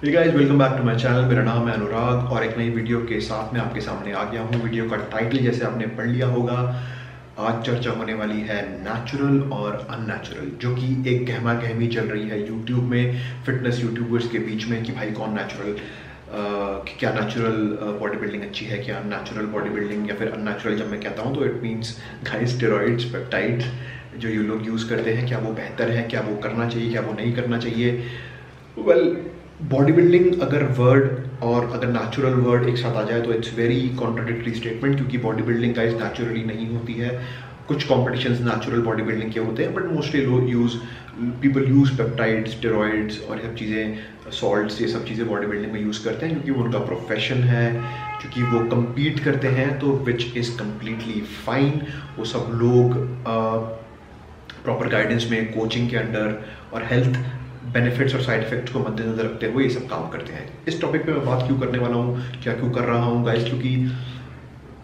Hey guys, welcome back to my channel. मेरा नाम है अनुराग और एक नई वीडियो के साथ में आपके सामने आ गया हूँ। वीडियो का टाइटल जैसे आपने पढ़ लिया होगा, आज चर्चा होने वाली है नेचुरल और अननेचुरल, जो कि एक गहमा गहमी चल रही है यूट्यूब में, फिटनेस यूट्यूबर्स के बीच में कि भाई कौन नेचुरल, क्या नेचुरल बॉडी बिल्डिंग अच्छी है, क्या नेचुरल बॉडी बिल्डिंग, या फिर अननेचुरल जब मैं कहता हूँ तो it means guys steroids, peptides जो ये लोग यूज़ करते हैं, क्या वो बेहतर है, क्या वो करना चाहिए, क्या वो नहीं करना चाहिए। वेल, बॉडी बिल्डिंग अगर वर्ड और अगर नेचुरल वर्ड एक साथ आ जाए तो इट्स वेरी कॉन्ट्राडिक्टरी स्टेटमेंट, क्योंकि बॉडी बिल्डिंग गाइस नेचुरली नहीं होती है। कुछ कॉम्पिटिशन्स नेचुरल बॉडी बिल्डिंग के होते हैं, बट मोस्टली लोग पीपल यूज़ पेप्टाइड्स, स्टेरॉइड्स और ये सब चीज़ें, सॉल्ट्स, ये सब चीज़ें बॉडी बिल्डिंग में यूज़ करते हैं क्योंकि वो उनका प्रोफेशन है, क्योंकि वो कम्पीट करते हैं, तो विच इज़ कम्प्लीटली फाइन। वो सब लोग प्रॉपर गाइडेंस में, कोचिंग के अंडर और हेल्थ बेनिफिट्स और साइड इफेक्ट्स को मद्देनजर रखते हुए ये सब काम करते हैं। इस टॉपिक पे मैं बात क्यों करने वाला हूँ, क्या क्यों कर रहा हूँ गाइस, क्योंकि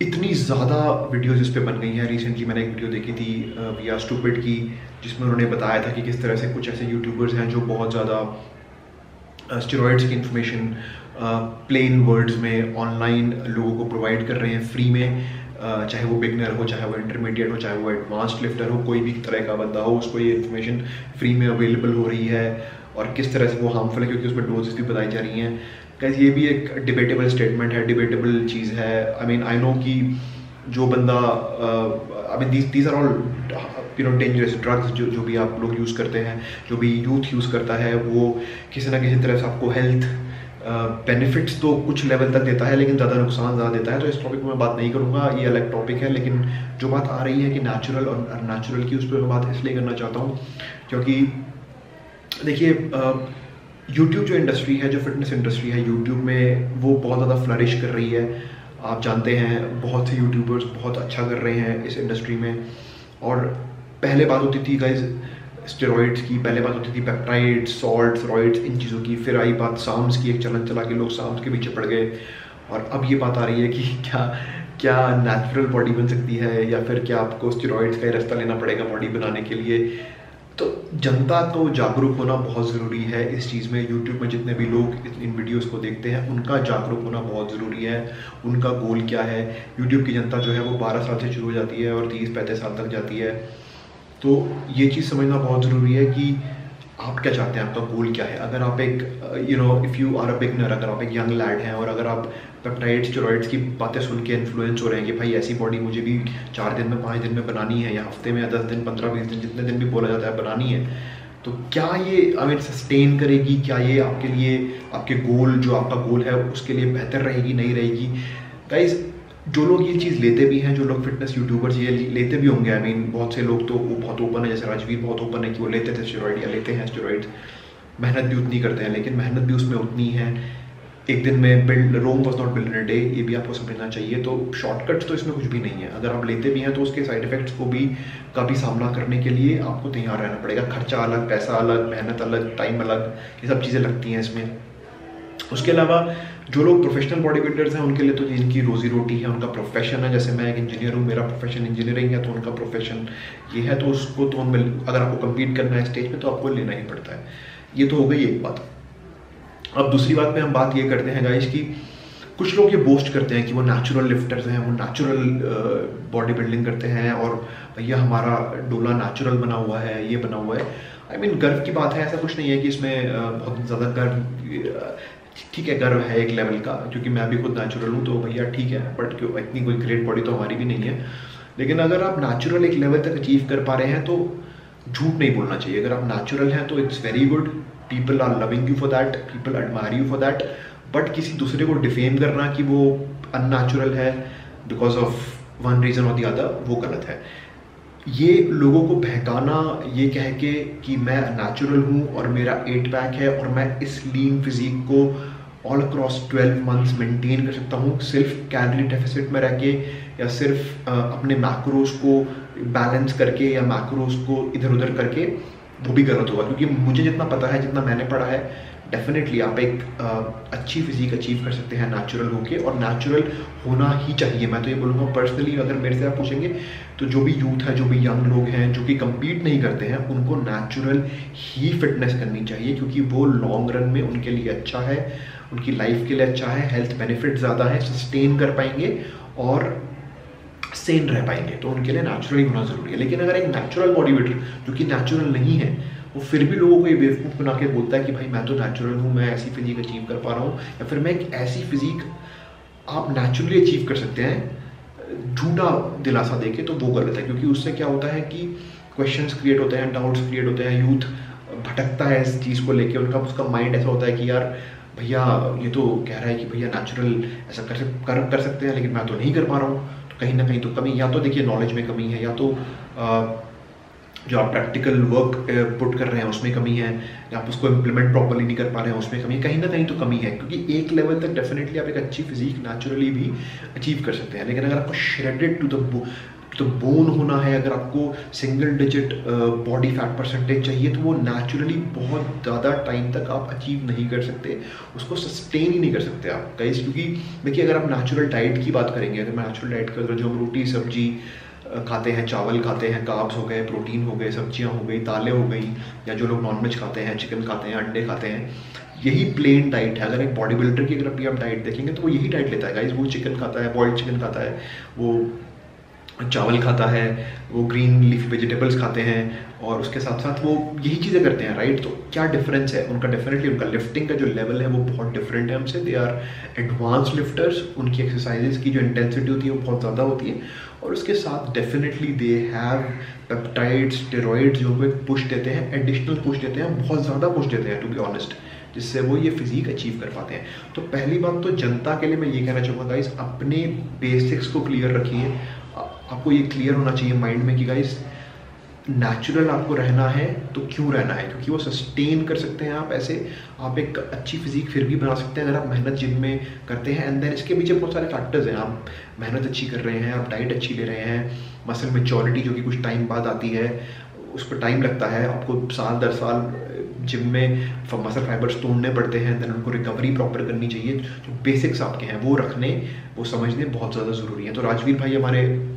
इतनी ज़्यादा वीडियोज़ इस पे बन गई हैं। रिसेंटली मैंने एक वीडियो देखी थी वी आर स्टूपिड की, जिसमें उन्होंने बताया था कि किस तरह से कुछ ऐसे यूट्यूबर्स हैं जो बहुत ज़्यादा स्टेरॉइड्स की इन्फॉर्मेशन प्लेन वर्ड्स में ऑनलाइन लोगों को प्रोवाइड कर रहे हैं फ्री में। चाहे वो बिगनर हो, चाहे वो इंटरमीडिएट हो, चाहे वो एडवांस्ड लिफ्टर हो, कोई भी तरह का बंदा हो, उसको ये इन्फॉर्मेशन फ्री में अवेलेबल हो रही है। और किस तरह से वो हार्मफुल है, क्योंकि उसमें डोजेस भी बताई जा रही हैं। कैसे ये भी एक डिबेटेबल स्टेटमेंट है, डिबेटेबल चीज़ है। आई मीन आई नो कि जो बंदा I mean these are all dangerous drugs, जो भी आप लोग यूज़ करते हैं, जो भी यूथ यूज़ करता है, वो किसी ना किसी तरह से आपको हेल्थ बेनिफिट्स तो कुछ लेवल तक देता है, लेकिन ज़्यादा नुकसान ज़्यादा देता है। तो इस टॉपिक में मैं बात नहीं करूँगा, ये अलग टॉपिक है। लेकिन जो बात आ रही है कि नेचुरल और अननेचुरल की, उस पर मैं बात इसलिए करना चाहता हूँ क्योंकि देखिए, यूट्यूब जो इंडस्ट्री है, जो फिटनेस इंडस्ट्री है यूट्यूब में, वो बहुत ज़्यादा फ्लरिश कर रही है। आप जानते हैं बहुत से यूट्यूबर्स बहुत अच्छा कर रहे हैं इस इंडस्ट्री में। और पहले बात होती थी गाइज स्टेरॉइड्स की, पहले बात होती थी पेप्टाइड्स, सॉल्ट्स, रॉइड्स, इन चीज़ों की। फिर आई बात साम्स की, एक चलन चला के लोग साम्स के पीछे पड़ गए। और अब ये बात आ रही है कि क्या नेचुरल बॉडी बन सकती है, या फिर क्या आपको स्टेरॉइड्स का ही रास्ता लेना पड़ेगा बॉडी बनाने के लिए। तो जनता को जागरूक होना बहुत ज़रूरी है इस चीज़ में। यूट्यूब में जितने भी लोग इन वीडियोस को देखते हैं, उनका जागरूक होना बहुत ज़रूरी है। उनका गोल क्या है। यूट्यूब की जनता जो है वो 12 साल से शुरू हो जाती है और 30-35 साल तक जाती है। तो ये चीज़ समझना बहुत ज़रूरी है कि आप क्या चाहते हैं, आपका गोल क्या है। अगर आप एक if you are a beginner, अगर आप एक यंग लैड हैं और अगर आप पेप्टाइड्स, स्टेरॉइड्स की बातें सुन के इन्फ्लुएंस हो रहे हैं कि भाई ऐसी बॉडी मुझे भी 4 दिन में, 5 दिन में बनानी है, या हफ्ते में, या 10 दिन, 15-20 दिन, जितने दिन भी बोला जाता है बनानी है, तो क्या ये आई मीन सस्टेन करेगी, क्या ये आपके लिए, आपके गोल, जो आपका गोल है उसके लिए बेहतर रहेगी, नहीं रहेगी। गाइस, जो लोग ये चीज़ लेते भी हैं, जो लोग फिटनेस यूट्यूबर्स ये लेते भी होंगे, आई मीन बहुत से लोग तो वो बहुत ओपन है, जैसे राजवीर बहुत ओपन है कि वो लेते थे स्टेरॉइड या लेते हैं स्टेरॉइड्स। मेहनत भी उतनी करते हैं, लेकिन मेहनत भी उसमें उतनी है। एक दिन में build Rome was not build in a day, ये भी आपको समझना चाहिए। तो शॉर्टकट्स तो इसमें कुछ भी नहीं है। अगर आप लेते भी हैं तो उसके साइड इफेक्ट्स का भी सामना करने के लिए आपको तैयार रहना पड़ेगा। खर्चा अलग, पैसा अलग, मेहनत अलग, टाइम अलग, ये सब चीज़ें लगती हैं इसमें। उसके अलावा जो लोग प्रोफेशनल बॉडी बिल्डर्स हैं, उनके लिए तो जिनकी रोजी रोटी है, उनका प्रोफेशन है। जैसे मैं एक इंजीनियर हूँ, मेरा प्रोफेशन इंजीनियरिंग है, तो उनका प्रोफेशन ये है, तो उसको तो अगर आपको कम्पीट करना है स्टेज पे तो आपको लेना ही पड़ता है। ये तो हो गई एक बात। अब दूसरी बात पे हम बात ये करते हैं गाइस कि कुछ लोग ये बोस्ट करते हैं कि वो नेचुरल लिफ्टर्स हैं, वो नेचुरल बॉडी बिल्डिंग करते हैं, और भैया हमारा डोला नेचुरल बना हुआ है, ये बना हुआ है। आई मीन गर्व की बात है, ऐसा कुछ नहीं है कि इसमें बहुत ज़्यादा गर्व, ठीक है गर्व है एक लेवल का, क्योंकि मैं भी खुद नेचुरल हूँ, तो भैया ठीक है, बट क्यों इतनी कोई ग्रेट बॉडी तो हमारी भी नहीं है। लेकिन अगर आप नेचुरल एक लेवल तक अचीव कर पा रहे हैं तो झूठ नहीं बोलना चाहिए। अगर आप नेचुरल हैं तो it's very good, people are loving you for that, people admire you for that. But किसी दूसरे को डिफेम करना कि वो अननेचुरल है बिकॉज ऑफ वन रीज़न और द अदर, वो गलत है। ये लोगों को बहकाना, ये कह के कि मैं नेचुरल हूँ और मेरा 8 पैक है और मैं इस लीन फिजिक को ऑल अक्रॉस 12 मंथ्स मेंटेन कर सकता हूँ सिर्फ कैलोरी डेफिसिट में रह के, या सिर्फ अपने मैक्रोस को बैलेंस करके, या मैक्रोस को इधर उधर करके, वो भी गलत होगा। क्योंकि मुझे जितना पता है, जितना मैंने पढ़ा है, डेफिनेटली आप एक अच्छी फिजिक अचीव कर सकते हैं नेचुरल होके, और नेचुरल होना ही चाहिए। मैं तो ये बोलूँगा पर्सनली, अगर मेरे से आप पूछेंगे तो जो भी यूथ है, जो भी यंग लोग हैं जो कि कम्पीट नहीं करते हैं, उनको नेचुरल ही फिटनेस करनी चाहिए, क्योंकि वो लॉन्ग रन में उनके लिए अच्छा है, उनकी लाइफ के लिए अच्छा है, हेल्थ बेनिफिट ज़्यादा है, सस्टेन कर पाएंगे और सेन रह पाएंगे। तो उनके लिए नेचुरल होना ज़रूरी है। लेकिन अगर एक नेचुरल बॉडी बिल्डर जो कि नेचुरल नहीं है, वो फिर भी लोगों को ये बेवकूफ़ बना के बोलता है कि भाई मैं तो नेचुरल हूँ, मैं ऐसी फिजिक अचीव कर पा रहा हूँ, या फिर मैं एक ऐसी फिजिक आप नेचुरली अचीव कर सकते हैं झूठा दिलासा देके, तो वो गलत है। क्योंकि उससे क्या होता है कि क्वेश्चंस क्रिएट होते हैं, डाउट्स क्रिएट होते हैं, यूथ भटकता है इस चीज़ को लेके, उसका माइंड ऐसा होता है कि यार भैया ये तो कह रहा है कि भैया नेचुरल ऐसा कर सकते हैं, लेकिन मैं तो नहीं कर पा रहा हूँ। तो कहीं ना कहीं तो कमी, या तो देखिए नॉलेज में कमी है, या तो जो आप प्रैक्टिकल वर्क पुट कर रहे हैं उसमें कमी है, या आप उसको इम्प्लीमेंट प्रॉपर्ली नहीं कर पा रहे हैं उसमें कमी है, कहीं ना कहीं तो कमी है। क्योंकि एक लेवल तक डेफिनेटली आप एक अच्छी फिजिक नेचुरली भी अचीव कर सकते हैं, लेकिन अगर आपको श्रेडेड टू द बोन होना है, अगर आपको single digit body fat percentage चाहिए, तो वो नेचुरली बहुत ज़्यादा टाइम तक आप अचीव नहीं कर सकते, उसको सस्टेन ही नहीं कर सकते आप गाइस। क्योंकि देखिए अगर आप नेचुरल डाइट की बात करेंगे, अगर मैं नेचुरल डाइट की, जो हम रोटी सब्जी खाते हैं, चावल खाते हैं, कार्ब्स हो गए, प्रोटीन हो गए, सब्जियां हो गई, दालें हो गई, या जो लोग नॉनवेज खाते हैं, चिकन खाते हैं, अंडे खाते हैं, यही प्लेन डाइट है। अगर एक बॉडी बिल्डर की अगर आप डाइट देखेंगे तो वो यही डाइट लेता है गाइस। वो चिकन खाता है, बॉइल्ड चिकन खाता है, वो चावल खाता है, वो ग्रीन लीफ वेजिटेबल्स खाते हैं, और उसके साथ साथ वो यही चीज़ें करते हैं, राइट। तो क्या डिफरेंस है उनका? डेफिनेटली उनका लिफ्टिंग का जो लेवल है वो बहुत डिफरेंट है हमसे। दे आर एडवांस लिफ्टर्स, उनकी एक्सरसाइजेस की जो इंटेंसिटी होती है वो बहुत ज़्यादा होती है, और उसके साथ definitely they have peptides, steroids जो उनको एक पुश देते हैं, एडिशनल पुश देते हैं, बहुत ज़्यादा पुश देते हैं टू बी ऑनेस्ट, जिससे वो ये फिजिक अचीव कर पाते हैं। तो पहली बात तो जनता के लिए मैं ये कहना चाहूँगा गाइस, अपने बेसिक्स को क्लियर रखिए। आपको ये क्लियर होना चाहिए माइंड में कि गाइस नेचुरल आपको रहना है तो क्यों रहना है, क्योंकि वो सस्टेन कर सकते हैं आप ऐसे, आप एक अच्छी फिजिक फिर भी बना सकते हैं अगर आप मेहनत जिम में करते हैं। एंड देन इसके पीछे बहुत सारे फैक्टर्स हैं, आप मेहनत अच्छी कर रहे हैं, आप डाइट अच्छी ले रहे हैं, मसल मेच्योरिटी जो कि कुछ टाइम बाद आती है, उस पर टाइम लगता है, आपको साल दर साल जिम में मसल फाइबर्स तोड़ने पड़ते हैं, देन उनको रिकवरी प्रॉपर करनी चाहिए। जो बेसिक्स आपके हैं वो रखने, वो समझने बहुत ज़्यादा ज़रूरी है। तो राजवीर भाई हमारे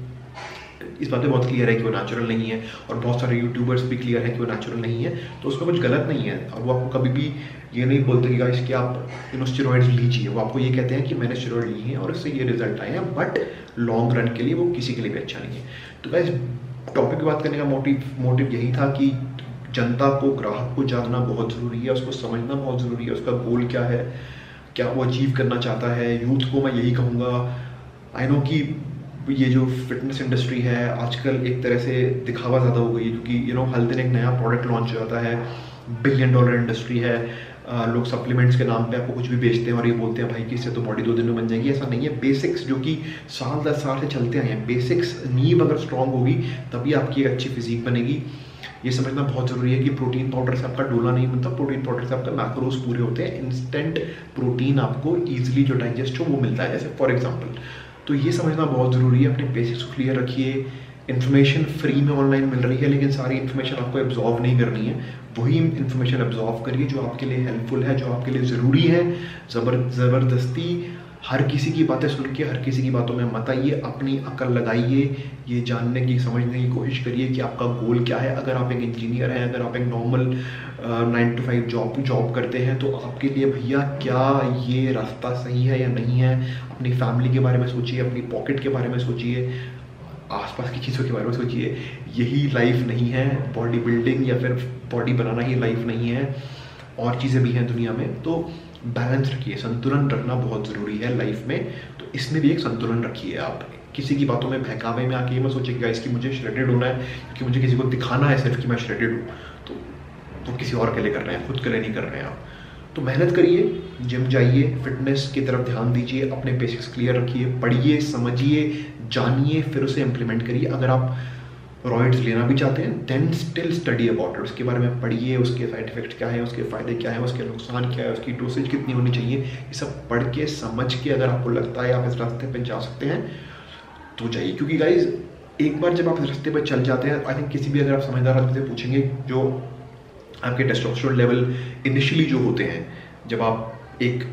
इस बात पे बहुत क्लियर है कि वो नेचुरल नहीं है, और बहुत सारे यूट्यूबर्स भी क्लियर है कि वो नेचुरल नहीं है, तो उसमें कुछ गलत नहीं है। और वो आपको कभी भी ये नहीं बोलते कि गाइस कि आप स्टेरॉइड्स लीजिए, वो आपको ये कहते हैं कि मैंने स्टेरॉइड ली हैं और इससे ये रिजल्ट आए हैं, बट लॉन्ग रन के लिए वो किसी के लिए भी अच्छा नहीं है। तो गाइस टॉपिक की बात करने का मोटिव यही था कि जनता को, ग्राहक को जानना बहुत ज़रूरी है, उसको समझना बहुत ज़रूरी है, उसका गोल क्या है, क्या वो अचीव करना चाहता है। यूथ को मैं यही कहूँगा, आई नो कि ये जो फिटनेस इंडस्ट्री है आजकल एक तरह से दिखावा ज़्यादा हो गई है, क्योंकि हर दिन एक नया प्रोडक्ट लॉन्च हो जाता है, $1 बिलियन इंडस्ट्री है। लोग सप्लीमेंट्स के नाम पे आपको कुछ भी बेचते हैं और ये बोलते हैं भाई कि इससे तो बॉडी 2 दिन में बन जाएगी। ऐसा नहीं है। बेसिक्स जो कि साल दर साल से चलते आए हैं, बेसिक्स नींव अगर स्ट्रॉन्ग होगी तभी आपकी एक अच्छी फिजिक बनेगी। ये समझना बहुत ज़रूरी है कि प्रोटीन पाउडर से आपका डोला नहीं बनता, प्रोटीन पाउडर से आपका मैक्रोज पूरे होते हैं, इंस्टेंट प्रोटीन आपको ईजिली जो डाइजेस्ट हो वो मिलता है, जैसे फॉर एग्जाम्पल। तो ये समझना बहुत ज़रूरी है। अपने बेसिक्स को क्लियर रखिए। इन्फॉर्मेशन फ्री में ऑनलाइन मिल रही है, लेकिन सारी इन्फॉर्मेशन आपको एब्जॉर्व नहीं करनी है। वही इन्फॉर्मेशन एब्जॉर्व करिए जो आपके लिए हेल्पफुल है, जो आपके लिए ज़रूरी है। ज़बरदस्ती हर किसी की बातें सुन के हर किसी की बातों में मत आइए, अपनी अकल लगाइए, ये जानने की, समझने की कोशिश करिए कि आपका गोल क्या है। अगर आप एक इंजीनियर हैं, अगर आप एक नॉर्मल 9 to 5 जॉब करते हैं, तो आपके लिए भैया क्या ये रास्ता सही है या नहीं है। अपनी फैमिली के बारे में सोचिए, अपनी पॉकेट के बारे में सोचिए, आसपास की चीज़ों के बारे में सोचिए। यही लाइफ नहीं है, बॉडी बिल्डिंग या फिर बॉडी बनाना ही लाइफ नहीं है, और चीज़ें भी हैं दुनिया में। तो बैलेंस रखिए, संतुलन रखना बहुत ज़रूरी है लाइफ में। तो इसमें भी एक संतुलन रखिए। आप किसी की बातों में बहकावे में आके ये मत सोचिए कि इसकी मुझे श्रेडेड होना है, क्योंकि मुझे किसी को दिखाना है सिर्फ कि मैं श्रेडेड हूँ, तो वो किसी और के लिए कर रहे हैं, खुद के लिए नहीं कर रहे हैं आप। तो मेहनत करिए, जिम जाइए, फिटनेस की तरफ ध्यान दीजिए, अपने बेसिक्स क्लियर रखिए, पढ़िए, समझिए, जानिए, फिर उसे इम्प्लीमेंट करिए। अगर आप रॉइड्स लेना भी चाहते हैं, then still study about it, उसके बारे में पढ़िए, उसके साइड इफेक्ट्स क्या है, उसके फ़ायदे क्या है, उसके नुकसान क्या है, उसकी डोसेज कितनी होनी चाहिए। ये सब पढ़ के समझ के अगर आपको लगता है आप इस रास्ते पर जा सकते हैं तो जाइए। क्योंकि गाइज एक बार जब आप इस रास्ते पर चल जाते हैं, आई थिंक किसी भी अगर आप समझदार आदमी से पूछेंगे, जो आपके टेस्टोस्टेरोन लेवल इनिशियली जो होते हैं जब आप एक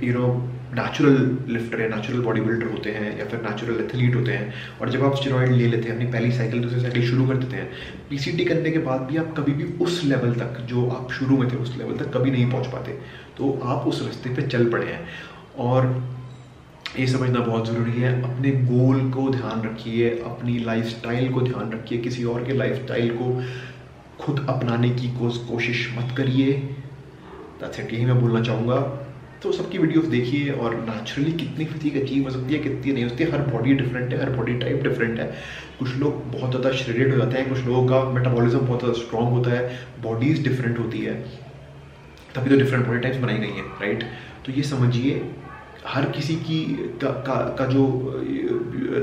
नेचुरल लिफ्टर या नेचुरल बॉडी बिल्डर होते हैं या फिर नेचुरल एथलीट होते हैं, और जब आप स्टेरॉइड ले लेते हैं, अपनी पहली साइकिल दूसरी साइकिल शुरू कर देते हैं, पीसीटी करने के बाद भी आप कभी भी उस लेवल तक जो आप शुरू में थे उस लेवल तक कभी नहीं पहुंच पाते। तो आप उस रास्ते पे चल पड़े हैं, और ये समझना बहुत ज़रूरी है। अपने गोल को ध्यान रखिए, अपनी लाइफस्टाइल को ध्यान रखिए, किसी और के लाइफस्टाइल को खुद अपनाने की कोशिश मत करिए। दैट्स इट, यही मैं बोलना चाहूँगा। तो सबकी वीडियोस देखिए, और नेचुरली कितनी फिजिक अचीव हो सकती है, कितनी नहीं हो सकती है। हर बॉडी डिफरेंट है, हर बॉडी टाइप डिफरेंट है। कुछ लोग बहुत ज़्यादा श्रेडेड हो जाते हैं, कुछ लोगों का मेटाबॉलिज्म बहुत ज़्यादा स्ट्रॉन्ग होता है, बॉडीज़ डिफरेंट होती है, तभी तो डिफरेंट बॉडी टाइप्स बनाई गई हैं, राइट। तो ये समझिए, हर किसी की का जो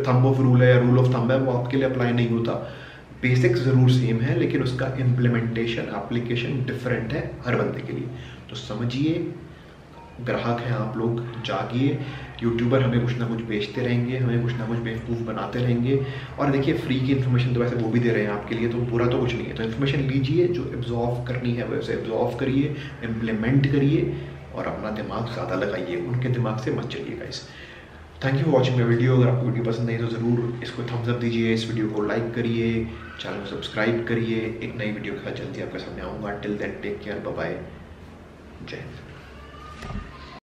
थंब ऑफ रूल है या रूल ऑफ थंब है वो आपके लिए अप्लाई नहीं होता। बेसिक्स ज़रूर सेम है, लेकिन उसका इम्प्लीमेंटेशन, एप्लीकेशन डिफरेंट है हर बंदे के लिए। तो समझिए, ग्राहक हैं आप लोग, जागिए। यूट्यूबर हमें कुछ ना कुछ बेचते रहेंगे, हमें कुछ ना कुछ बेवकूफ़ बनाते रहेंगे। और देखिए, फ्री की इन्फॉर्मेशन तो वैसे वो भी दे रहे हैं आपके लिए, तो बुरा तो कुछ नहीं है। तो इन्फॉर्मेशन लीजिए, जो एब्जॉर्व करनी है वैसे एब्जॉर्व करिए, इम्प्लीमेंट करिए, और अपना दिमाग ज़्यादा लगाइए, उनके दिमाग से मत चलिए guys. Thank you for watching my video. अगर आपको वीडियो पसंद आई तो ज़रूर इसको थम्स अप दीजिए, इस वीडियो को लाइक करिए, चैनल को सब्सक्राइब करिए। एक नई वीडियो के साथ जल्दी आपके सामने आऊँगा। Till then take care, bye bye, जय हिंद।